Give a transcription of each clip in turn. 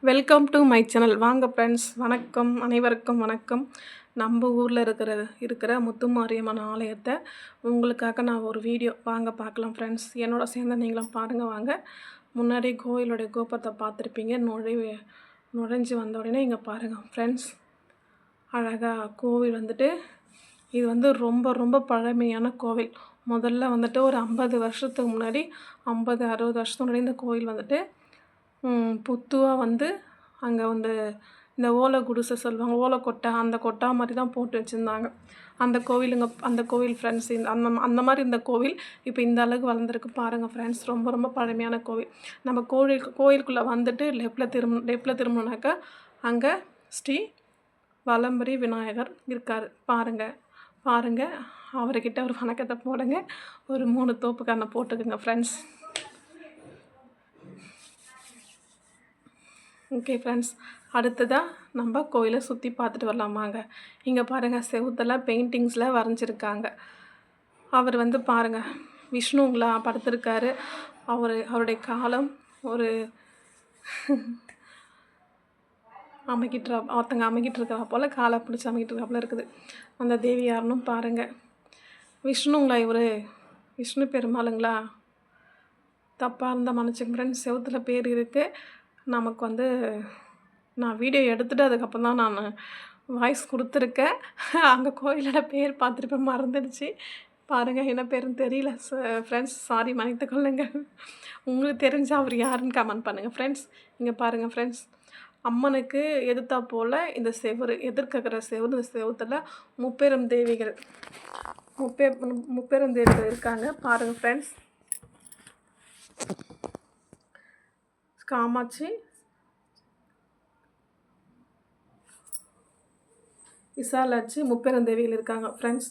Welcome to my channel. வாங்க friends, வணக்கம். அனைவருக்கும் வணக்கம். நம்ம ஊரில் இருக்கிற முத்துமாரியம்மன் ஆலயத்தை உங்களுக்காக நான் ஒரு வீடியோ வாங்க பார்க்கலாம் ஃப்ரெண்ட்ஸ். என்னோட சேர்ந்து நீங்களும் பாருங்கள் வாங்க. முன்னாடி கோயிலுடைய கோபுரத்தை பார்த்துருப்பீங்க. நுழைஞ்சு வந்த உடனே இங்கே பாருங்கள் ஃப்ரெண்ட்ஸ், அழகாக கோவில் வந்துட்டு இது வந்து ரொம்ப ரொம்ப பழமையான கோவில். முதல்ல வந்துட்டு ஒரு 50 வருஷத்துக்கு முன்னாடி 50-60 வருஷத்துக்கு முன்னாடி இந்த கோவில் வந்துட்டு புத்துவாக வந்து அங்கே வந்து இந்த ஓலை குடிசை சொல்லுவாங்க, ஓலை கொட்டை, அந்த கொட்டா மாதிரி தான் போட்டு வச்சுருந்தாங்க அந்த கோவில் ஃப்ரெண்ட்ஸ். அந்த மாதிரி இந்த கோவில் இப்போ இந்த அளவுக்கு வளர்ந்துருக்கு பாருங்கள் ஃப்ரெண்ட்ஸ். ரொம்ப ரொம்ப பழமையான கோவில். நம்ம கோயிலுக்குள்ளே வந்துட்டு லெஃப்டில் திரும்பினாக்கா அங்கே ஸ்ரீ வலம்புரி விநாயகர் இருக்கார். பாருங்கள் அவர்கிட்ட ஒரு வணக்கத்தை போடுங்க. ஒரு 3 தோப்பு கண்ணை போட்டுக்குங்க ஃப்ரெண்ட்ஸ். ஓகே ஃப்ரெண்ட்ஸ், அடுத்ததாக நம்ம கோயிலை சுற்றி பார்த்துட்டு வரலாமாங்க. இங்கே பாருங்கள், செவுத்தெல்லாம் பெயிண்டிங்ஸில் வரைஞ்சிருக்காங்க. அவர் வந்து பாருங்கள் விஷ்ணுங்களா படுத்திருக்காரு. அவருடைய காலம் ஒரு ஒருத்தங்க அமைக்கிட்டு இருக்கிறா போல், காலை பிடிச்சி அமைக்கிட்டு இருக்கா போல் இருக்குது. அந்த தேவி யாருன்னு பாருங்கள். விஷ்ணுங்களா இவர்? விஷ்ணு பெருமாளுங்களா? தப்பாக இருந்தால் மன்னிச்சுங்க ஃப்ரெண்ட்ஸ். செவுத்தில் பேர் இருக்குது. நமக்கு வந்து நான் வீடியோ எடுத்துகிட்டு அதுக்கப்புறம் தான் நான் வாய்ஸ் கொடுத்துருக்கேன். அங்கே கோயிலோட பேர் பார்த்துருப்பேன், மறந்துடுச்சு. பாருங்கள், என்ன பேருன்னு தெரியல ஃப்ரெண்ட்ஸ், சாரி, மன்னித்துக்கொள்ளுங்க. உங்களுக்கு தெரிஞ்சால் அவர் யாருன்னு கமெண்ட் பண்ணுங்கள் ஃப்ரெண்ட்ஸ். இங்கே பாருங்கள் ஃப்ரெண்ட்ஸ், அம்மனுக்கு எதிர்த்தா போல் இந்த எதிர்க்கிற இந்த செவுத்தில் முப்பெரும் தேவிகள் இருக்காங்க. பாருங்கள் ஃப்ரெண்ட்ஸ், காமாட்சி, விசாலாட்சி, முப்பெருந்தேவிகள் இருக்காங்க ஃப்ரெண்ட்ஸ்.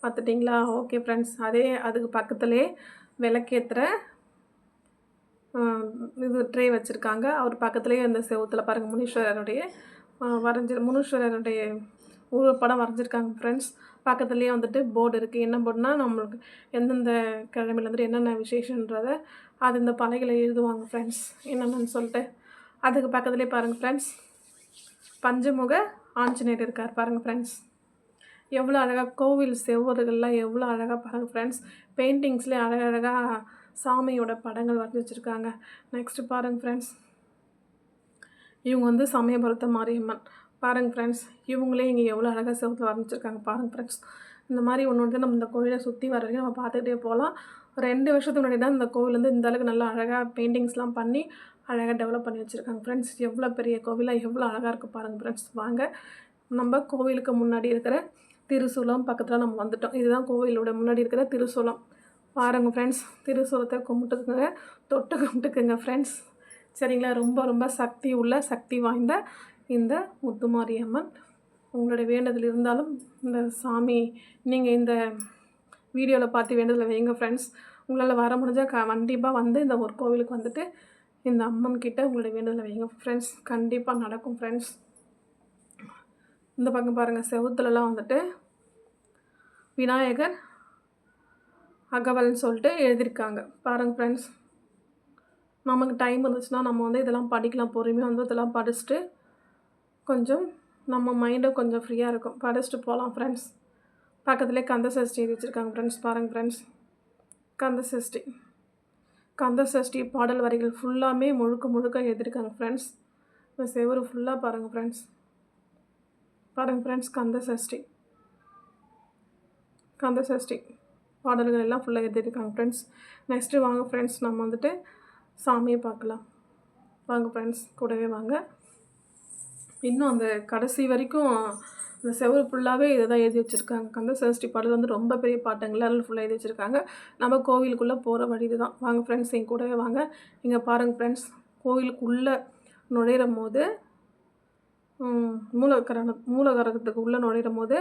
பார்த்துட்டிங்களா? ஓகே ஃப்ரெண்ட்ஸ், அதுக்கு பக்கத்துலேயே விளக்கேற்றுற இது ட்ரே வச்சுருக்காங்க. அவர் பக்கத்துலேயே அந்த செவுத்தில் பாருங்கள் முனீஸ்வரருடைய உருவப்படம் வரைஞ்சிருக்காங்க ஃப்ரெண்ட்ஸ். பக்கத்துலேயே வந்துட்டு போர்டு இருக்குது. என்ன போர்டுனா, நம்மளுக்கு எந்தெந்த கிழமையில் வந்துட்டு என்னென்ன விசேஷன்றதை அது இந்த பலகையில் எழுதுவாங்க ஃப்ரெண்ட்ஸ், என்னென்னு சொல்லிட்டு. அதுக்கு பக்கத்துலேயே பாருங்கள் ஃப்ரெண்ட்ஸ், பஞ்சமுக ஆஞ்சநேயர் இருக்கார் பாருங்கள் ஃப்ரெண்ட்ஸ். எவ்வளோ அழகாக கோவில் செவ்வறுகள்லாம் எவ்வளோ அழகாக பாருங்கள் ஃப்ரெண்ட்ஸ். பெயிண்டிங்ஸ்லேயே அழகழகாக சாமியோட படங்கள் வரைஞ்சி வச்சுருக்காங்க. நெக்ஸ்ட்டு பாருங்கள் ஃப்ரெண்ட்ஸ், இவங்க வந்து சமயபுரத்து மாரியம்மன். பாருங்கள் ஃப்ரெண்ட்ஸ், இவங்களே இங்கே எவ்வளோ அழகாக செவத்தில் வரைஞ்சிருக்காங்க பாருங்கள் ஃப்ரெண்ட்ஸ். இந்த மாதிரி ஒன்று நம்ம இந்த கோவிலை சுற்றி வர வரைக்கும் நம்ம பார்த்துக்கிட்டே போகலாம். 2 வருஷத்துக்கு முன்னாடி தான் இந்த கோவில் வந்து இந்த அளவுக்கு நல்லா அழகாக பெயிண்டிங்ஸ்லாம் பண்ணி அழகாக டெவலப் பண்ணி வச்சுருக்காங்க ஃப்ரெண்ட்ஸ். எவ்வளோ பெரிய கோவிலாக எவ்வளோ அழகாக இருக்குது பாருங்கள் ஃப்ரெண்ட்ஸ். வாங்க, நம்ம கோவிலுக்கு முன்னாடி இருக்கிற திருசூலம் பக்கத்தில் நம்ம வந்துட்டோம். இதுதான் கோவிலோட முன்னாடி இருக்கிற திருசூலம். பாருங்கள் ஃப்ரெண்ட்ஸ், திருசூலத்தை தொட்டு கும்பிட்டுக்குங்க ஃப்ரெண்ட்ஸ். சரிங்களா? ரொம்ப ரொம்ப சக்தி வாய்ந்த இந்த முத்துமாரியம்மன். உங்களுடைய வேண்டுதல் இருந்தாலும் இந்த சாமி நீங்கள் இந்த வீடியோவில் பார்த்து வேண்டுதலை வைங்க ஃப்ரெண்ட்ஸ். உங்களால் வர முடிஞ்சால் கண்டிப்பாக வந்து இந்த ஒரு கோவிலுக்கு வந்துட்டு இந்த அம்மன் கிட்ட உங்களுடைய வேண்டுதலை வைங்க ஃப்ரெண்ட்ஸ். கண்டிப்பாக நடக்கும் ஃப்ரெண்ட்ஸ். இந்த பக்கம் பாருங்கள், செவுத்துலலாம் வந்துட்டு விநாயகர் அகவல்னு சொல்லிட்டு எழுதியிருக்காங்க பாருங்கள் ஃப்ரெண்ட்ஸ். நமக்கு டைம் இருந்துச்சுன்னா நம்ம வந்து இதெல்லாம் படிக்கலாம். பொறுமையாக வந்து இதெல்லாம் படிச்சுட்டு கொஞ்சம் நம்ம மைண்டும் கொஞ்சம் ஃப்ரீயாக இருக்கும். படிச்சுட்டு போகலாம் ஃப்ரெண்ட்ஸ். பக்கத்துலேயே கந்த சஷ்டி எழுதி வச்சுருக்காங்க ஃப்ரெண்ட்ஸ். பாருங்கள் ஃப்ரெண்ட்ஸ், கந்த சஷ்டி பாடல் வரிகள் ஃபுல்லாமே முழுக்க எழுதியிருக்காங்க ஃப்ரெண்ட்ஸ். இந்த செவரு ஃபுல்லாக பாருங்கள் ஃப்ரெண்ட்ஸ். கந்த சஷ்டி பாடல்கள் எல்லாம் ஃபுல்லாக எழுதியிருக்காங்க ஃப்ரெண்ட்ஸ். நெக்ஸ்ட்டு வாங்க ஃப்ரெண்ட்ஸ், நம்ம வந்துட்டு சாமியை பார்க்கலாம். வாங்க ஃப்ரெண்ட்ஸ், கூடவே வாங்க. இன்னும் அந்த கடைசி வரைக்கும் அந்த செவரு ஃபுல்லாகவே இதை தான் எழுதி வச்சுருக்காங்க. கந்த சஷ்டி பாடல் வந்து ரொம்ப பெரிய பாட்டுங்களா, அதில் ஃபுல்லாக எழுதி வச்சுருக்காங்க. நம்ம கோவிலுக்குள்ளே போகிற வழி இது தான். வாங்க ஃப்ரெண்ட்ஸ், என் கூடவே வாங்க. இங்கே பாருங்கள் ஃப்ரெண்ட்ஸ், கோவிலுக்குள்ளே நுழையிற போது மூலகரகத்துக்கு உள்ளே நுழையிற போது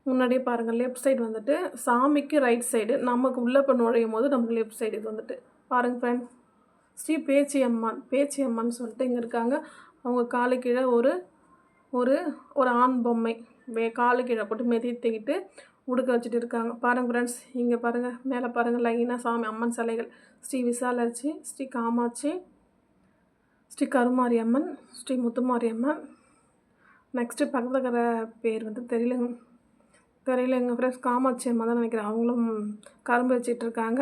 முன்னாடியே பாருங்கள், லெஃப்ட் சைடு வந்துட்டு சாமிக்கு ரைட் சைடு, நமக்கு உள்ளே இப்போ நுழையும் போது நமக்கு லெஃப்ட் சைடு இது வந்துட்டு பாருங்கள் ஃப்ரெண்ட்ஸ். ஸ்ரீ பேச்சியம்மன் சொல்லிட்டு இங்கே இருக்காங்க. அவங்க காலு கீழே ஒரு ஆண் பொம்மை காலு கீழே போட்டு மெதித்துக்கிட்டு உடுக்க வச்சுட்டு இருக்காங்க பாருங்கள் ஃப்ரெண்ட்ஸ். இங்கே பாருங்கள், மேலே பாருங்கள், லைனாக சாமி அம்மன் சிலைகள். ஸ்ரீ விசாலாட்சி, ஸ்ரீ காமாட்சி, ஸ்ரீ கருமாரியம்மன், ஸ்ரீ முத்துமாரியம்மன். நெக்ஸ்ட்டு பக்கத்தில் இருக்கிற பேர் வந்து தெரியலங்க ஃப்ரெண்ட்ஸ். காமாட்சி அம்மா தான் நினைக்கிறேன். அவங்களும் கரும்பு வச்சிட்ருக்காங்க.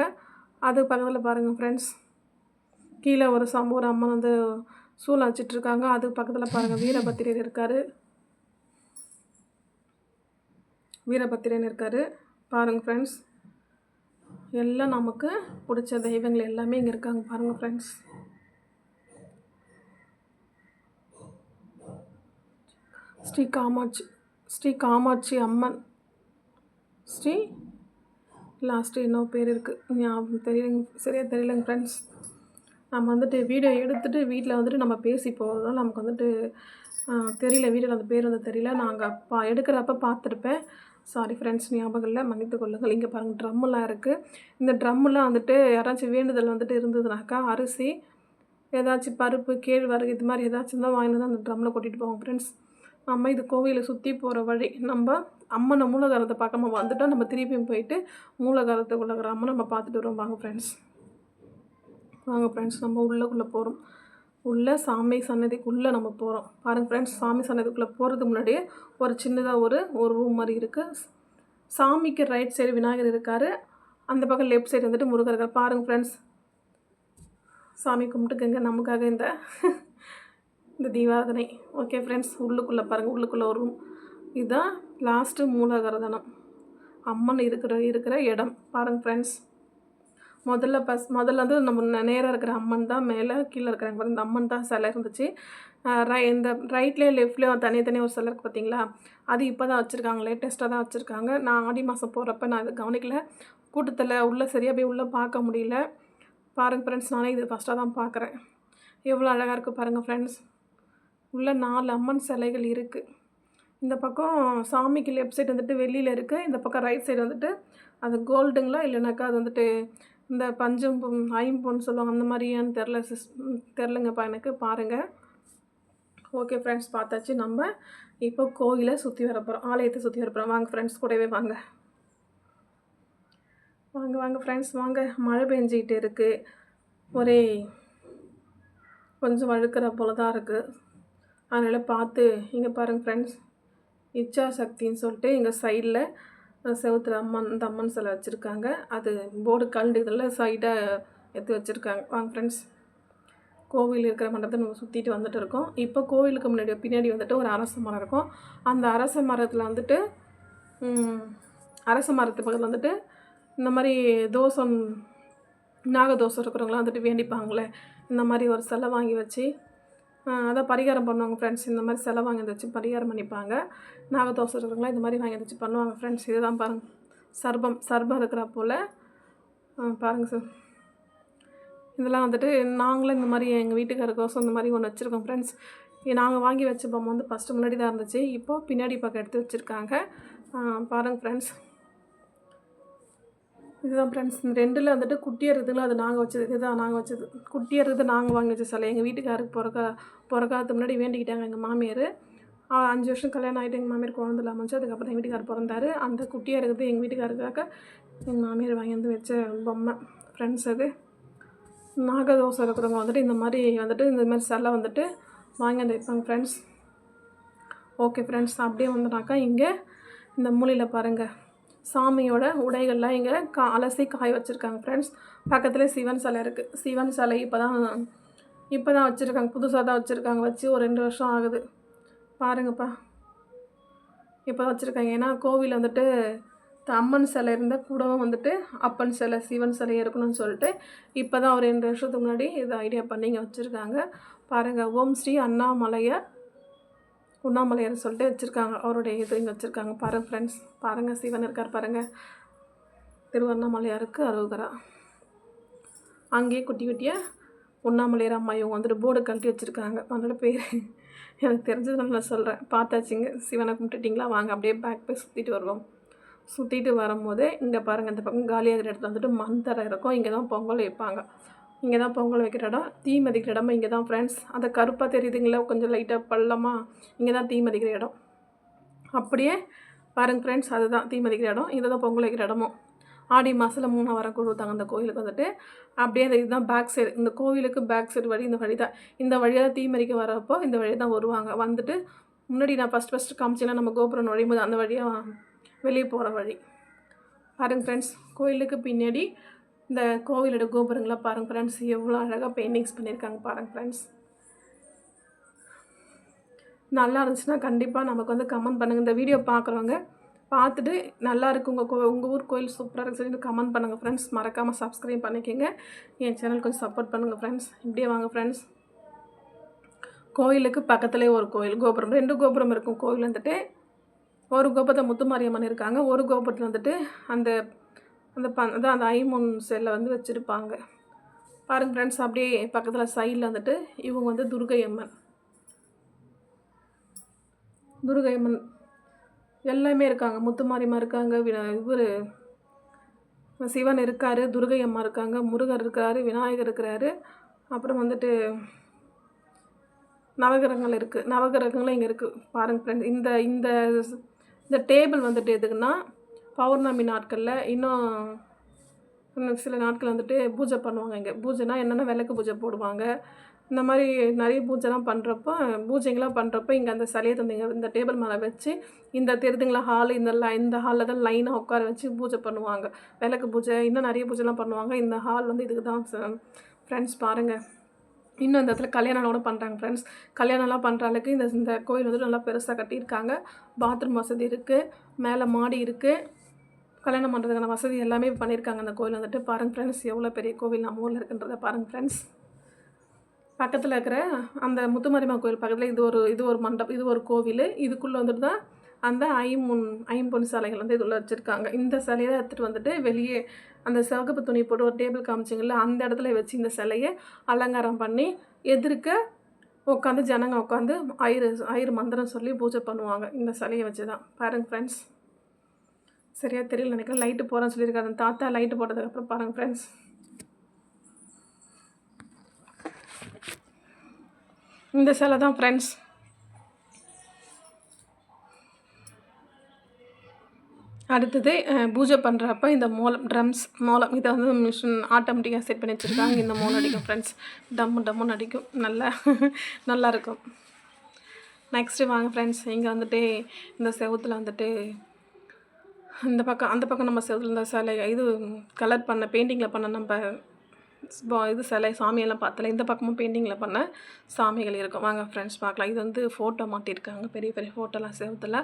அது பக்கத்தில் பாருங்கள் ஃப்ரெண்ட்ஸ். கீழே ஒரு அம்மன் வந்து சூளம் வச்சிட்ருக்காங்க. அது பக்கத்தில் பாருங்கள் வீரபத்திரர் இருக்கார். பாருங்கள் ஃப்ரெண்ட்ஸ். எல்லாம் நமக்கு பிடிச்ச தெய்வங்கள் எல்லாமே இங்கே இருக்காங்க பாருங்கள் ஃப்ரெண்ட்ஸ். ஸ்ரீ காமாட்சி அம்மன். லாஸ்ட்டு இன்னொரு பேர் இருக்குது, ஞாபகம் சரியாக தெரியலங்க ஃப்ரெண்ட்ஸ். நம்ம வந்துட்டு வீடியோ எடுத்துகிட்டு வீட்டில் வந்துட்டு நம்ம பேசி போகிறதால நமக்கு வந்துட்டு தெரியல, வீடியோவில் அந்த பேர் வந்து தெரியல. நாங்கள் எடுக்கிறப்ப பார்த்துருப்பேன். சாரி ஃப்ரெண்ட்ஸ், ஞாபகம் இல்லை, மன்னித்து கொள்ளுங்கள். இங்கே பாருங்கள் ட்ரம்மெல்லாம் இருக்குது. இந்த ட்ரம்மெல்லாம் வந்துட்டு யாராச்சும் வேண்டுதல் வந்துட்டு இருந்ததுனாக்கா அரிசி, ஏதாச்சும் பருப்பு, கேழ்வரகு இது மாதிரி ஏதாச்சும் தான் வாங்கிட்டு வந்து அந்த ட்ரம்மில் கொட்டிட்டு போவோம் ஃப்ரெண்ட்ஸ். நம்ம இது கோவிலை சுற்றி போகிற வழி. நம்ம அம்மனை மூலகாரத்தை பார்க்காம வந்துட்டால் நம்ம திருப்பியும் போயிட்டு மூலகாரத்துக்குள்ள இருக்கிற அம்மனை நம்ம பார்த்துட்டு வருவோம். வாங்க ஃப்ரெண்ட்ஸ், நம்ம உள்ளே போகிறோம். உள்ளே சாமி சன்னதிக்குள்ளே நம்ம போகிறோம். பாருங்கள் ஃப்ரெண்ட்ஸ், சாமி சன்னதிக்குள்ளே போகிறதுக்கு முன்னாடியே ஒரு சின்னதாக ஒரு ரூம் மாதிரி இருக்குது. சாமிக்கு ரைட் சைடு விநாயகர் இருக்கார். அந்த பக்கம் லெஃப்ட் சைடு வந்துட்டு முருகர் இருக்கார். பாருங்கள் ஃப்ரெண்ட்ஸ், சாமி கும்பிட்டுக்கங்க நமக்காக இந்த தீபாவளி. ஓகே ஃப்ரெண்ட்ஸ், உள்ளுக்குள்ளே பாருங்கள், உள்ளுக்குள்ளே ஒரு ரூம். இதுதான் லாஸ்ட்டு மூலகரதனம் அம்மன் இருக்கிற இடம். பாருங்கள் ஃப்ரெண்ட்ஸ், முதல்ல வந்து நம்ம நேராக இருக்கிற அம்மன் தான், மேலே கீழே இருக்கிறாங்க பாருங்கள், இந்த அம்மன் தான் சிலை இருந்துச்சு. இந்த ரைட்லேயும் லெஃப்ட்லேயும் தனியாக ஒரு சிலை இருக்குது பார்த்தீங்களா, அது இப்போ தான் வச்சுருக்காங்க, லேட்டஸ்ட்டாக தான் வச்சுருக்காங்க. நான் ஆடி மாதம் போகிறப்ப நான் அதை கவனிக்கல, கூட்டத்தில் உள்ளே சரியாக போய் உள்ளே பார்க்க முடியல. பாருங்கள் ஃப்ரெண்ட்ஸ், நானே இது ஃபஸ்ட்டாக தான் பார்க்குறேன். எவ்வளோ அழகாக இருக்குது பாருங்கள் ஃப்ரெண்ட்ஸ். உள்ளே 4 அம்மன் சிலைகள் இருக்குது. இந்த பக்கம் சாமிக்கு லெஃப்ட் சைடு வந்துட்டு வெளியில் இருக்குது. இந்த பக்கம் ரைட் சைடு வந்துட்டு அது கோல்டுங்களா இல்லைனாக்கா அது வந்துட்டு இந்த பஞ்சம் ஐம்பொன்னு சொல்லுவாங்க, அந்த மாதிரியான்னு தெரிலங்கப்பா எனக்கு. பாருங்கள். ஓகே ஃப்ரெண்ட்ஸ், பார்த்தாச்சு. நம்ம இப்போ கோயிலை சுற்றி வர போகிறோம், ஆலயத்தை சுற்றி வர போகிறோம். வாங்க ஃப்ரெண்ட்ஸ், கூடவே வாங்க ஃப்ரெண்ட்ஸ் வாங்க. மழை பெஞ்சிக்கிட்டு இருக்குது, ஒரே கொஞ்சம் வழுக்கிற போல தான் இருக்குது. அதனால் பார்த்து. இங்கே பாருங்கள் ஃப்ரெண்ட்ஸ், இச்சா சக்தின்னு சொல்லிட்டு இங்கே சைடில் செவுத்துல இந்த அம்மன் சிலை வச்சுருக்காங்க. அது போர்டு கலண்டுகளில் சைடாக எடுத்து வச்சுருக்காங்க. வாங்க ஃப்ரெண்ட்ஸ், கோவில் இருக்கிற மண்டபத்தை நம்ம சுற்றிட்டு வந்துட்டு இருக்கோம். இப்போ கோவிலுக்கு பின்னாடி வந்துட்டு ஒரு அரச மரம் இருக்கும். அந்த அரச மரத்தில் வந்துட்டு அரச மரத்து பக்கத்தில் வந்துட்டு இந்த மாதிரி தோஷம், நாகதோஷம் இருக்கிறவங்களாம் வந்துட்டு வேண்டிப்பாங்களே, இந்த மாதிரி ஒரு சிலை வாங்கி வச்சு அதான் பரிகாரம் பண்ணுவாங்க ஃப்ரெண்ட்ஸ். இந்த மாதிரி சிலை வாங்கி வச்சு பரிகாரம் பண்ணிப்பாங்க. நாகதோஷம் இருக்கிறவங்களாம் இந்த மாதிரி வாங்கி வச்சு பண்ணுவாங்க ஃப்ரெண்ட்ஸ். இதுதான் பாருங்கள், சர்பம் இருக்கிற போல் பாருங்கள் சார். இதெல்லாம் வந்துட்டு நாங்களும் இந்த மாதிரி எங்கள் வீட்டுக்காரருக்கோசம் இந்த மாதிரி ஒன்று வச்சுருக்கோம் ஃப்ரெண்ட்ஸ். நாங்கள் வாங்கி வச்ச பொம்மை வந்து ஃபஸ்ட்டு முன்னாடி தான் இருந்துச்சு, இப்போது பின்னாடி பக்கம் எடுத்து வச்சுருக்காங்க. பாருங்கள் ஃப்ரெண்ட்ஸ், இதுதான் ஃப்ரெண்ட்ஸ். இந்த 2ல் வந்துட்டு குட்டியாக இருக்குதுங்களா, அது நாங்கள் வச்சது. இதுதான் நாங்கள் வச்சது. குட்டியாக இருக்குது நாங்கள் வாங்கி வச்ச சிலை. எங்கள் வீட்டுக்காருக்கு பிறக்காததுக்கு முன்னாடி வேண்டிக்கிட்டாங்க எங்கள் மாமியார். 5 வருஷம் கல்யாணம் ஆகிட்டு எங்கள் மாமியார் குழந்தை இல்லாமல் இருந்துச்சு. அதுக்கப்புறம் எங்கள் வீட்டுக்கார் பிறந்தார். அந்த குட்டியாக இருக்குது எங்கள் வீட்டுக்காருக்காக எங்கள் மாமியார் வாங்கி வந்து வச்ச பொம்மை ஃப்ரெண்ட்ஸ். அது நாகதோஷம் இருக்கிறவங்க வந்துட்டு இந்த மாதிரி சிலை வந்துட்டு வாங்கி வந்து வைப்பாங்க ஃப்ரெண்ட்ஸ். ஓகே ஃப்ரெண்ட்ஸ், அப்படியே வந்தனாக்கா இங்கே இந்த மூலையில் பாருங்கள், சாமியோட உடைகள்லாம் இங்கே அலசி காய வச்சுருக்காங்க ஃப்ரெண்ட்ஸ். பக்கத்தில் சிவன் சிலை இருக்குது. சிவன் சிலை இப்போ தான் வச்சுருக்காங்க, புதுசாக தான் வச்சுருக்காங்க. வச்சு ஒரு 2 வருஷம் ஆகுது. பாருங்கப்பா, இப்போ தான் வச்சுருக்காங்க. ஏன்னா கோவில் வந்துட்டு அம்மன் சிலை இருந்தால் கூடவும் வந்துட்டு அப்பன் சிலை, சிவன் சிலை இருக்கணும்னு சொல்லிட்டு இப்போ தான் ஒரு 2 வருஷத்துக்கு முன்னாடி இது ஐடியா பண்ணி இங்கே வச்சுருக்காங்க. பாருங்கள், ஓம் ஸ்ரீ உண்ணாமலையார் சொல்லிட்டு வச்சுருக்காங்க. அவருடைய இது இங்கே வச்சுருக்காங்க. பாருங்கள் ஃப்ரெண்ட்ஸ், பாருங்கள் சிவன் இருக்கார் பாருங்கள். திருவண்ணாமலையாருக்கு அரோகரா. அங்கேயே குட்டியாக உண்ணாமலையார் அம்மா இவங்க வந்துட்டு போர்டு கழட்டி வச்சுருக்காங்க. அதோட பேர் எனக்கு தெரிஞ்சதுனால நான் சொல்கிறேன். பார்த்தாச்சுங்க. சிவனை கும்பிட்டுட்டிங்களா? வாங்க அப்படியே பேக் போய் சுற்றிட்டு வருவோம். சுற்றிட்டு வரும்போதே இங்கே பாருங்கள், இந்த பக்கம் காலியாகிற இடத்துல வந்துட்டு மண் தரை இருக்கும். இங்கே தான் பொங்கல் வைப்பாங்க. இங்கே தான் பொங்கல் வைக்கிற இடம், தீ மதிக்கிற இடமும் இங்கே தான் ஃப்ரெண்ட்ஸ். அந்த கருப்பாக தெரியுதுங்களா, கொஞ்சம் லைட்டாக பள்ளமாக, இங்கே தான் தீ மதிக்கிற இடம். அப்படியே பாருங்கள் ஃப்ரெண்ட்ஸ், அதுதான் தீ மதிக்கிற இடம். இங்கே தான் பொங்கல் வைக்கிற இடமும். ஆடி மாதத்தில் 3 வாரம் கூழ் ஊற்றுவாங்க அந்த கோயிலுக்கு வந்துட்டு. அப்படியே அந்த இதுதான் பேக் சைடு, இந்த கோவிலுக்கு பேக் சைடு வழி இந்த வழி தான். இந்த வழியாக தான் தீமிதிக்க வரப்போ இந்த வழி தான் வருவாங்க. வந்துட்டு முன்னாடி நான் ஃபஸ்ட்டு காமிச்சேன்னா நம்ம கோபுரம் நுழையும்போது அந்த வழியாக வெளியே போகிற வழி பாருங்கள் ஃப்ரெண்ட்ஸ். கோயிலுக்கு பின்னாடி இந்த கோவிலோட கோபுரங்களாக பாருங்கள் ஃப்ரெண்ட்ஸ், எவ்வளோ அழகாக பெயிண்டிங்ஸ் பண்ணியிருக்காங்க பாருங்கள் ஃப்ரெண்ட்ஸ். நல்லா இருந்துச்சுன்னா கண்டிப்பாக நமக்கு வந்து கமெண்ட் பண்ணுங்கள். இந்த வீடியோ பார்க்குறவங்க பார்த்துட்டு நல்லா இருக்குது உங்கள் ஊர் கோயில் சூப்பராக இருக்குது சொல்லிட்டு கமெண்ட் பண்ணுங்கள் ஃப்ரெண்ட்ஸ். மறக்காமல் சப்ஸ்கிரைப் பண்ணிக்கோங்க. என் சேனல் கொஞ்சம் சப்போர்ட் பண்ணுங்கள் ஃப்ரெண்ட்ஸ். இப்படியே வாங்க ஃப்ரெண்ட்ஸ். கோயிலுக்கு பக்கத்துலேயே ஒரு கோயில் கோபுரம், 2 கோபுரம் இருக்கும் கோயில் வந்துட்டு. ஒரு கோபுரத்தில் முத்துமாரியம்மன் இருக்காங்க, ஒரு கோபுரத்தில் வந்துட்டு அந்த அந்த அந்த ஐமுன் செல்லை வந்து வச்சுருப்பாங்க பாருங்கள் ஃப்ரெண்ட்ஸ். அப்படியே பக்கத்தில் சைடில் வந்துட்டு இவங்க வந்து துர்கை அம்மன் எல்லாமே இருக்காங்க. முத்துமாரியம்மன் இருக்காங்க, இவர் சிவன் இருக்கார், துர்கை அம்மா இருக்காங்க, முருகர் இருக்கார், விநாயகர் இருக்கிறாரு. அப்புறம் வந்துட்டு நவகிரகங்கள் இருக்குது, நவகிரகங்களும் இங்கே இருக்குது பாருங்கள் ஃப்ரெண்ட்ஸ். இந்த இந்த இந்த டேபிள் வந்துட்டு எதுக்குன்னா பௌர்ணமி நாட்களில் இன்னும் சில நாட்கள் வந்துட்டு பூஜை பண்ணுவாங்க. இங்கே பூஜைனா என்னென்னா விளக்கு பூஜை போடுவாங்க. இந்த மாதிரி நிறைய பூஜைலாம் பண்ணுறப்போ பூஜைங்களாம் பண்ணுறப்போ இங்கே அந்த சிலையை தந்தீங்க இந்த டேபிள் மேலே வச்சு இந்த தெரிதுங்களா ஹால், இந்த ஹாலில் தான் லைனாக உட்கார வச்சு பூஜை பண்ணுவாங்க. விளக்கு பூஜை இன்னும் நிறைய பூஜைலாம் பண்ணுவாங்க. இந்த ஹால் வந்து இதுக்கு தான் ஃப்ரெண்ட்ஸ் பாருங்கள். இன்னும் இந்த இடத்துல கல்யாணம் கூட பண்ணுறாங்க ஃப்ரெண்ட்ஸ். கல்யாணம்லாம் பண்ணுற அளவுக்கு இந்த கோயில் வந்து நல்லா பெருசாக கட்டியிருக்காங்க. பாத்ரூம் வசதி இருக்குது, மேலே மாடி இருக்குது. கல்யாணம் பண்ணுறதுக்கான வசதி எல்லாமே பண்ணியிருக்காங்க அந்த கோயில் வந்துட்டு. பாருங்கள் ஃப்ரெண்ட்ஸ், எவ்வளோ பெரிய கோவில் நம்ம ஊரில் இருக்குன்றதை பாருங்கள் ஃப்ரெண்ட்ஸ். பக்கத்தில் இருக்கிற அந்த முத்துமாரியம்மன் கோயில் பக்கத்தில் இது ஒரு மண்டபம், இது ஒரு கோவில். இதுக்குள்ளே வந்துட்டு தான் அந்த ஐம்பொன் சிலைகள் வந்து இதுள்ள வச்சுருக்காங்க. இந்த சிலையை தான் எடுத்துகிட்டு வந்துட்டு வெளியே அந்த சிவப்பு துணி போட்டு ஒரு டேபிள் காமிச்சிங்கள்ல அந்த இடத்துல வச்சு இந்த சிலையை அலங்காரம் பண்ணி எதிர்க்க உட்காந்து ஜனங்க உட்காந்து ஐயரு மந்திரம் சொல்லி பூஜை பண்ணுவாங்க. இந்த சிலையை வச்சு தான் பாருங்கள் ஃப்ரெண்ட்ஸ். சரியாக தெரியல நினைக்கிறேன், லைட்டு போகிறேன்னு சொல்லியிருக்காரு அந்த தாத்தா. லைட்டு போட்டதுக்கப்புறம் பாருங்கள் ஃப்ரெண்ட்ஸ். இந்த சிலை தான் ஃப்ரெண்ட்ஸ். அடுத்தது பூஜை பண்ணுறப்ப இந்த மோளம் இதை வந்து மிஷின் ஆட்டோமேட்டிக்காக செட் பண்ணி வச்சுருக்காங்க. இந்த மோளம் அடிக்கும் ஃப்ரெண்ட்ஸ், டம்முன்னு அடிக்கும், நல்லா இருக்கும். நெக்ஸ்ட்டு வாங்க ஃப்ரெண்ட்ஸ். இங்கே வந்துட்டு இந்த செவுத்தில் வந்துட்டு இந்த பக்கம் அந்த பக்கம் நம்ம செவுத்தில் இந்த சிலை இது கலர் பண்ண பெயிண்டிங்கில் பண்ண நம்ம இது சிலை சாமியெல்லாம் பார்த்தல. இந்த பக்கமும் பெயிண்டிங்கில் பண்ண சாமிகள் இருக்கும். வாங்க ஃப்ரெண்ட்ஸ் பார்க்கலாம். இது வந்து ஃபோட்டோ மாட்டியிருக்காங்க, பெரிய பெரிய ஃபோட்டோலாம் செவுத்தில்.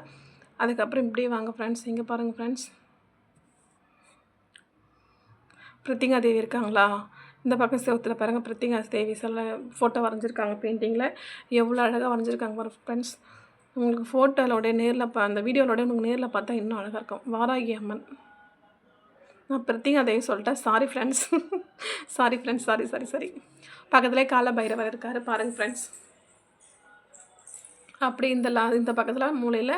அதுக்கப்புறம் இப்படியே வாங்க ஃப்ரெண்ட்ஸ். இங்கே பாருங்கள் ஃப்ரெண்ட்ஸ், பிரித்திங்கா தேவி இருக்காங்களா? இந்த பக்கம் செவத்தில் பாருங்கள், பிரித்திங்கா தேவி சில ஃபோட்டோ வரைஞ்சிருக்காங்க பெயிண்டிங்கில். எவ்வளோ அழகாக வரைஞ்சிருக்காங்க பாருங்கள் ஃப்ரெண்ட்ஸ். உங்களுக்கு ஃபோட்டோலோட நேரில் அந்த வீடியோலோட உங்களுக்கு நேரில் பார்த்தா இன்னும் அழகாக இருக்கும். வாராகி அம்மன், நான் பிரித்திங்கா தேவி சொல்லிட்டேன், சாரி ஃப்ரெண்ட்ஸ். சாரி. பக்கத்துலேயே கால பைரவர் இருக்கார் பாருங்கள் ஃப்ரெண்ட்ஸ். அப்படி இந்த பக்கத்தில் மூலையில்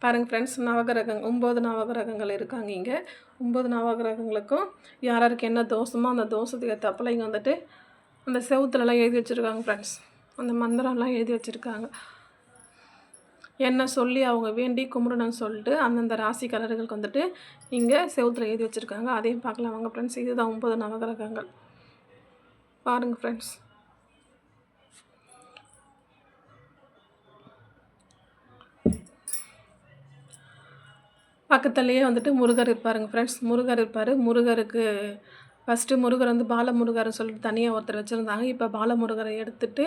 பாருங்கள் ஃப்ரெண்ட்ஸ், 9 நவகிரகங்கள் இருக்காங்க இங்கே. 9 நவகிரகங்களுக்கும் யாருக்கு என்ன தோஷமோ அந்த தோஷத்துக்கு ஏற்றப்பல இங்கே வந்துட்டு அந்த செவுத்துலலாம் எழுதி வச்சுருக்காங்க ஃப்ரெண்ட்ஸ். அந்த மந்திரம்லாம் எழுதி வச்சுருக்காங்க. என்ன சொல்லி அவங்க வேண்டி கும்பிடணும்னு சொல்லிட்டு அந்தந்த ராசிக்காரர்களுக்கு வந்துட்டு இங்கே செவுத்தில் எழுதி வச்சுருக்காங்க. அதையும் பார்க்கலாம் வாங்க ஃப்ரெண்ட்ஸ். இதுதான் 9 நவகிரகங்கள் பாருங்கள் ஃப்ரெண்ட்ஸ். பக்கத்துலேயே வந்துட்டு முருகர் இருப்பாருங்க ஃப்ரெண்ட்ஸ். முருகருக்கு ஃபஸ்ட்டு முருகர் வந்து பாலமுருகர்னு சொல்லிட்டு தனியாக ஒருத்தர் வச்சுருந்தாங்க. இப்போ பாலமுருகரை எடுத்துகிட்டு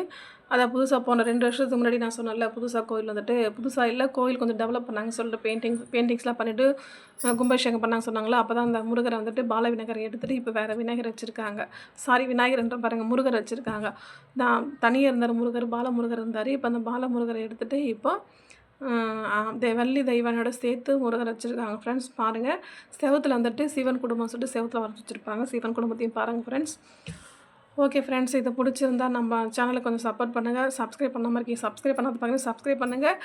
அதை புதுசாக போன 2 வருஷத்துக்கு முன்னாடி நான் சொன்னேன்ல, புதுசாக கோயில் வந்துட்டு புதுசாக இல்லை, கோயில் கொஞ்சம் டெவலப் பண்ணாங்க சொல்லிட்டு பெயிண்டிங்ஸ்லாம் பண்ணிவிட்டு கும்பாபிஷேகம் பண்ணாங்க சொன்னாங்களா. அப்போ தான் அந்த முருகரை வந்துட்டு பால விநாயகரை எடுத்துகிட்டு இப்போ வேறு விநாயகர் வச்சுருக்காங்க. விநாயகர்ன்ற பாருங்கள், முருகர் வச்சுருக்காங்க. நான் தனியாக இருந்தார் முருகர், பாலமுருகர் இருந்தார். இப்போ அந்த பாலமுருகரை எடுத்துகிட்டு இப்போ வள்ளி தெய்வானோட சேர்த்து முருகர் வச்சுருக்காங்க ஃப்ரெண்ட்ஸ். பாருங்கள், செவத்தில் வந்துட்டு சிவன் குடும்பம் சொல்லிட்டு செவத்தில் வரைஞ்சி வச்சுருப்பாங்க. சிவன் குடும்பத்தையும் பாருங்கள் ஃப்ரெண்ட்ஸ். ஓகே ஃப்ரெண்ட்ஸ், இதை பிடிச்சிருந்தா நம்ம சேனலுக்கு கொஞ்சம் சப்போர்ட் பண்ணுங்கள். சப்ஸ்கிரைப் பண்ணாமல் இருக்கீங்க, சப்ஸ்கிரைப் பண்ணாத பாருங்கள், சப்ஸ்கிரைப் பண்ணுங்கள்.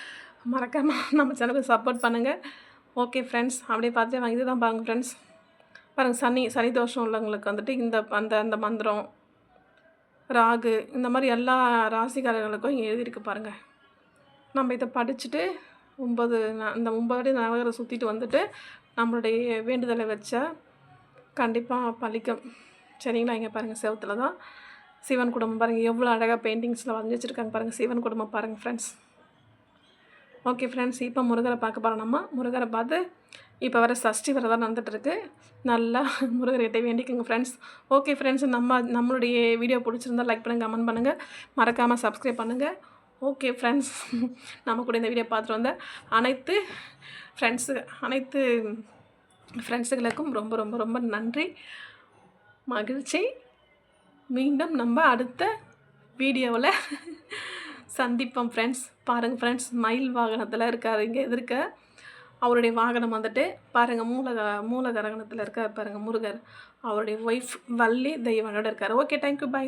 மறக்காமல் நம்ம சேனலுக்கு சப்போர்ட் பண்ணுங்கள். ஓகே ஃப்ரெண்ட்ஸ், அப்படியே பார்த்து வாங்கி தான் பாருங்கள் ஃப்ரெண்ட்ஸ். பாருங்கள், சனி தோஷம் உள்ளவங்களுக்கு வந்துட்டு அந்த மந்திரம், ராகு, இந்த மாதிரி எல்லா ராசிக்காரர்களுக்கும் இங்கே எழுதியிருக்கு பாருங்கள். நம்ம இதை படிச்சுட்டு 9 நவகிரகம் சுற்றிட்டு வந்துட்டு நம்மளுடைய வேண்டுதலை வச்சா கண்டிப்பாக பலிக்கும். சரிங்களா? இங்கே பாருங்கள், செவுத்துல தான் சிவன் குடும்பம் பாருங்கள், எவ்வளோ அழகாக பெயிண்டிங்ஸில் வரைஞ்சி வச்சுருக்காங்க பாருங்கள். சிவன் குடும்பம் பாருங்கள் ஃப்ரெண்ட்ஸ். ஓகே ஃப்ரெண்ட்ஸ், இப்போ முருகரை பார்க்க போகிறோம். நம்ம முருகரை பார்த்து இப்போ வர சஷ்டி விரதம் நடந்துகிட்ருக்கு. நல்லா முருகர்கிட்ட வேண்டிக்கோங்க ஃப்ரெண்ட்ஸ். ஓகே ஃப்ரெண்ட்ஸ், நம்மளுடைய வீடியோ பிடிச்சிருந்தா லைக் பண்ணுங்கள், கமெண்ட் பண்ணுங்கள், மறக்காமல் சப்ஸ்கிரைப் பண்ணுங்கள். ஓகே ஃப்ரெண்ட்ஸ், நம்ம கூட இந்த வீடியோ பார்த்துட்டு வந்த அனைத்து ஃப்ரெண்ட்ஸுகளுக்கும் ரொம்ப ரொம்ப ரொம்ப நன்றி, மகிழ்ச்சி. மீண்டும் நம்ம அடுத்த வீடியோவில் சந்திப்போம் ஃப்ரெண்ட்ஸ். பாருங்கள் ஃப்ரெண்ட்ஸ், மயில் வாகனத்தில் இருக்கார். இங்கே எதிர்க்க அவருடைய வாகனம் வந்துட்டு பாருங்கள், மூலகரகணத்தில் இருக்கார் பாருங்கள் முருகர். அவருடைய ஒய்ஃப் வள்ளி தெய்வானோட இருக்கார். ஓகே, தேங்க்யூ, பாய்.